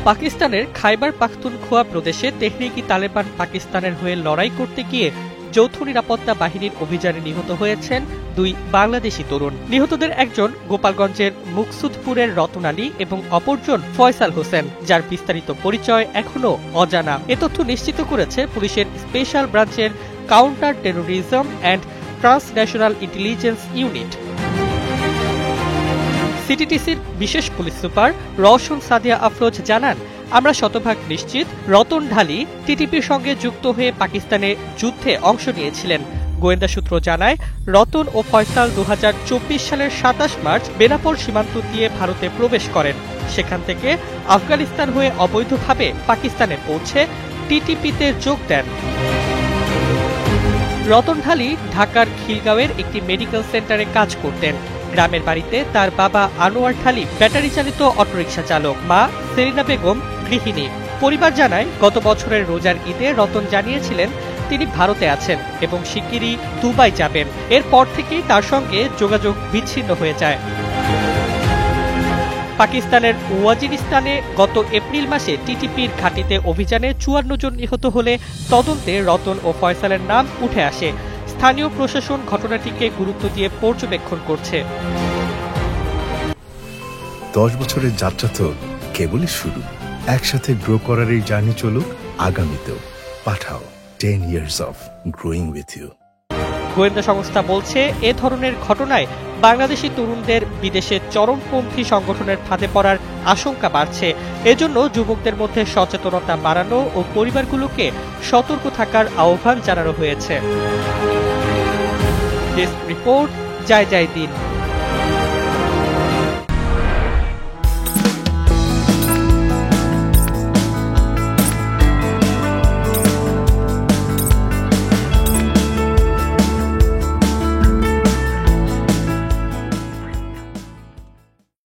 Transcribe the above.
পাকিস্তানের খাইবার পাখতুনখোয়া প্রদেশে তেহরিকি তালেবান পাকিস্তানের হয়ে লড়াই করতে গিয়ে যৌথ নিরাপত্তা বাহিনীর অভিযানে নিহত হয়েছেন 2 বাংলাদেশি তরুণ। নিহতদের একজন গোপালগঞ্জের মুকসুদপুরের রতন আলী এবং অপরজন ফয়সাল হোসেন, যার বিস্তারিত পরিচয় এখনো অজানা। এ তথ্য নিশ্চিত করেছে পুলিশের স্পেশাল ব্রাঞ্চের counter terrorism and transnational intelligence unit. সিটিটিসির বিশেষ পুলিশ সুপার রওশন সাদিয়া আফরোজ জানান, আমরা শতভাগ নিশ্চিত রতন ঢালি টিটিপির সঙ্গে যুক্ত হয়ে পাকিস্তানে যুদ্ধে অংশ নিয়েছিলেন। গোয়েন্দা সূত্র জানায়, রতন ও ফয়সাল 2024 সালের 27 মার্চ বেনাপোল সীমান্ত দিয়ে ভারতে প্রবেশ করেন। সেখান থেকে আফগানিস্তান হয়ে অবৈধভাবে পাকিস্তানে পৌঁছে টিটিপিতে যোগ দেন। রতন ঢালি ঢাকার খিলগাঁওয়ের একটি মেডিকেল সেন্টারে কাজ করতেন। গ্রামের বাড়িতে তার বাবা আনোয়ার ঢালি ব্যাটারি চালিত অটোরিকশা চালক, মা সেলিনা বেগম গৃহিণী। পরিবার জানায়, গত বছরের রোজার ঈদে রতন জানিয়েছিলেন তিনি ভারতে আছেন এবং শিগগিরই দুবাই যাবেন। এরপর থেকেই তার সঙ্গে যোগাযোগ বিচ্ছিন্ন হয়ে যায়। পাকিস্তানের ওয়াজিরিস্তানে গত এপ্রিল মাসে টিটিপির ঘাঁটিতে অভিযানে 54 জন নিহত হলে তদন্তে রতন ও ফয়সালের নাম উঠে আসে। স্থানীয় প্রশাসন ঘটনাটিকে গুরুত্ব দিয়ে পর্যবেক্ষণ করছে। 10 বছরের যাত্রা তো কেবলই শুরু। একসাথে গ্রো করার এই জার্নি চলুক আগামীতেও। পাঠাও 10 years of growing with you। গোয়েন্দা সংস্থা বলছে, এ ধরনের ঘটনায় বাংলাদেশি তরুণদের বিদেশে চরমপন্থী সংগঠনের ফাঁদে পড়ার আশঙ্কা বাড়ছে। এজন্য যুবকদের মধ্যে সচেতনতা বাড়ানো ও পরিবারগুলোকে সতর্ক থাকার আহ্বান জানানো হয়েছে। ডেস্ক রিপোর্ট, জয় জয় দিন।